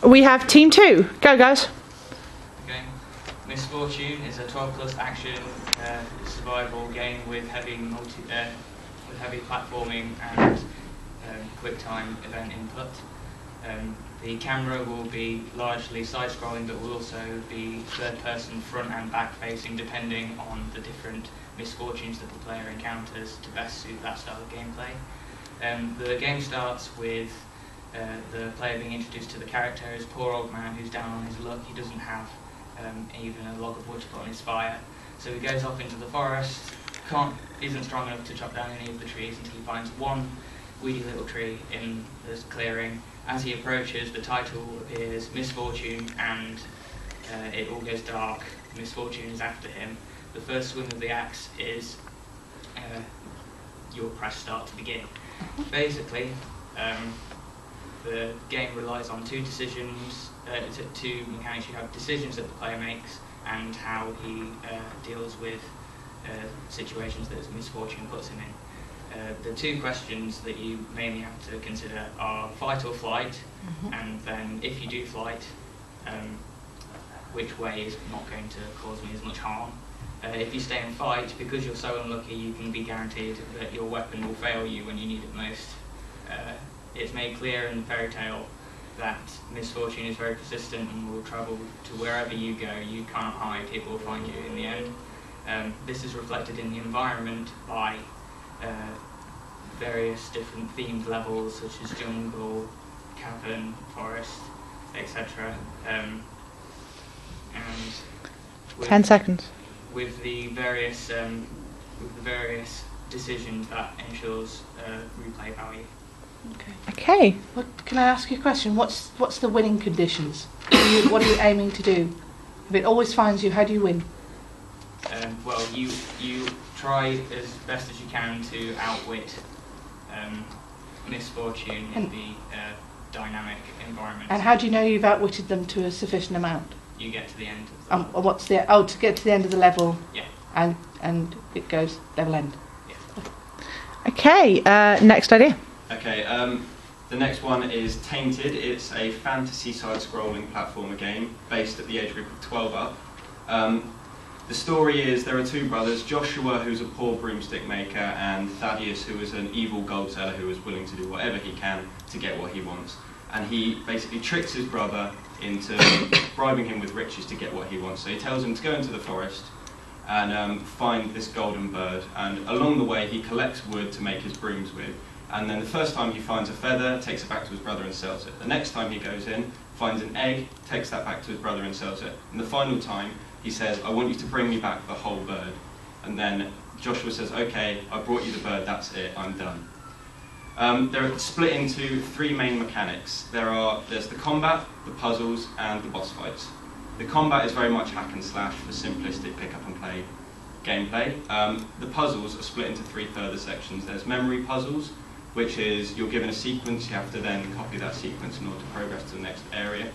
We have Team 2. Go, guys. Okay. Misfortune is a 12+ action survival game with heavy platforming and quick time event input. The camera will be largely side-scrolling, but will also be third-person, front and back-facing, depending on the different misfortunes that the player encounters to best suit that style of gameplay. The game starts with the player being introduced to the character as poor old man who's down on his luck. He doesn't have even a log of wood to put on his fire, so he goes off into the forest. Isn't strong enough to chop down any of the trees until he finds one weedy little tree in this clearing. As he approaches, the title appears, Misfortune, and it all goes dark. Misfortune is after him. The first swing of the axe is you'll press start to begin. Basically, the game relies on two decisions, two mechanics. You have decisions that the player makes and how he deals with situations that misfortune puts him in. The two questions that you mainly have to consider are fight or flight, and then if you do flight, which way is not going to cause me as much harm. If you stay and fight, because you're so unlucky, you can be guaranteed that your weapon will fail you when you need it most. It's made clear in the fairy tale that misfortune is very persistent and will travel to wherever you go. You can't hide, it will find you in the end. This is reflected in the environment by various different themed levels such as jungle, cavern, forest, etc. And 10 seconds. With the various decisions, that ensures replay value. Okay. Can I ask you a question? What's the winning conditions? What are you aiming to do? If it always finds you, how do you win? Well, you try as best as you can to outwit misfortune in the dynamic environment. And how do you know you've outwitted them to a sufficient amount? You get to the end of the What's the to get to the end of the level? Yeah. And it goes level end. Yeah. Okay. Next idea. Okay. The next one is Tainted. It's a fantasy side-scrolling platformer game based at the age group of 12 up. The story is there are two brothers, Joshua, who's a poor broomstick maker, and Thaddeus, who is an evil gold seller who is willing to do whatever he can to get what he wants. And he basically tricks his brother into bribing him with riches to get what he wants. So he tells him to go into the forest and find this golden bird. And along the way, he collects wood to make his brooms with. And then the first time he finds a feather, takes it back to his brother and sells it. The next time he goes in, finds an egg, takes that back to his brother and sells it. And the final time, he says, I want you to bring me back the whole bird. And then Joshua says, okay, I brought you the bird, that's it, I'm done. They're split into three main mechanics. There's the combat, the puzzles, and the boss fights. The combat is very much hack and slash for simplistic pick up and play gameplay. The puzzles are split into three further sections. There's memory puzzles, which is you're given a sequence, you have to then copy that sequence in order to progress to the next area.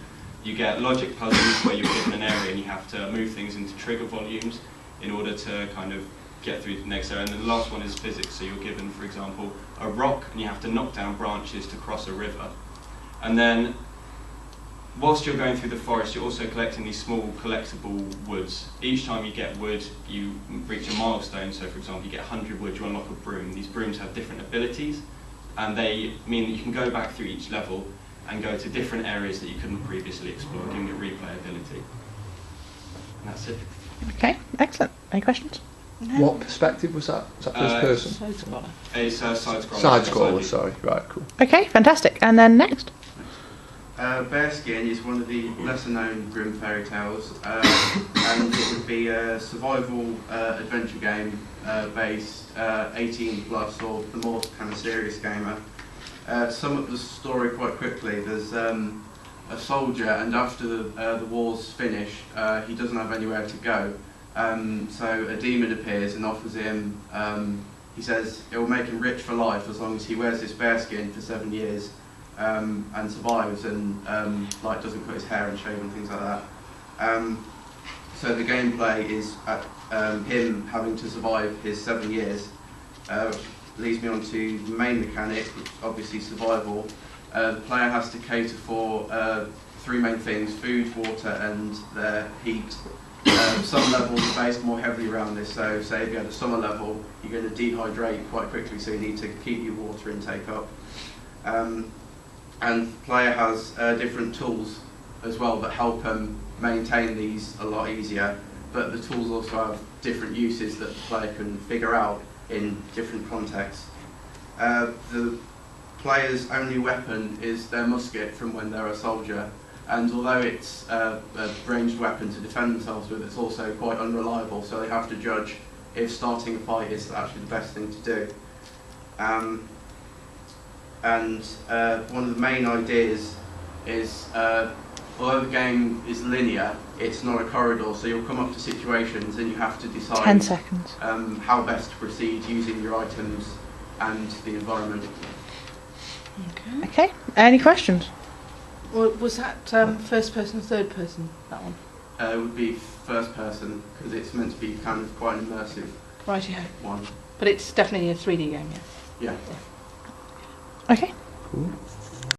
You get logic puzzles where you're given an area and you have to move things into trigger volumes in order to kind of get through to the next area. And then the last one is physics, so you're given, for example, a rock and you have to knock down branches to cross a river. And then, whilst you're going through the forest, you're also collecting these small collectible woods. Each time you get wood, you reach a milestone. So, for example, you get 100 wood, you unlock a broom. These brooms have different abilities, and they mean that you can go back through each level and go to different areas that you couldn't previously explore, giving it replayability. And that's it. Okay, excellent. Any questions? No. What perspective was that? Was that first person? Side-scroller. It's side-scroller. Side-scroller, sorry. Right, cool. Okay, fantastic. And then next. Bearskin is one of the lesser-known Grimm fairy tales, and it would be a survival adventure game based 18 plus, or the more kind of serious gamer. Sum up the story quite quickly. There's a soldier, and after the war's finished, he doesn't have anywhere to go. So a demon appears and offers him, he says it will make him rich for life as long as he wears this bearskin for 7 years and survives and like doesn't cut his hair and shave and things like that. So the gameplay is him having to survive his 7 years. Leads me on to the main mechanic, which is obviously survival. The player has to cater for three main things: food, water, and their heat. Some levels are based more heavily around this, so say if you had a summer level, you're going to dehydrate quite quickly, so you need to keep your water intake up. And the player has different tools as well that help maintain these a lot easier, but the tools also have different uses that the player can figure out in different contexts. The player's only weapon is their musket from when they're a soldier, and although it's a ranged weapon to defend themselves with, it's also quite unreliable, so they have to judge if starting a fight is actually the best thing to do. One of the main ideas is, although the game is linear, it's not a corridor, so you'll come up to situations and you have to decide 10 seconds. How best to proceed using your items and the environment. Okay. Okay. Any questions? Well, was that first person or third person, that one? It would be first person, because it's meant to be kind of quite an immersive Righty-ho. one. But it's definitely a 3D game, yeah. Yeah. Okay.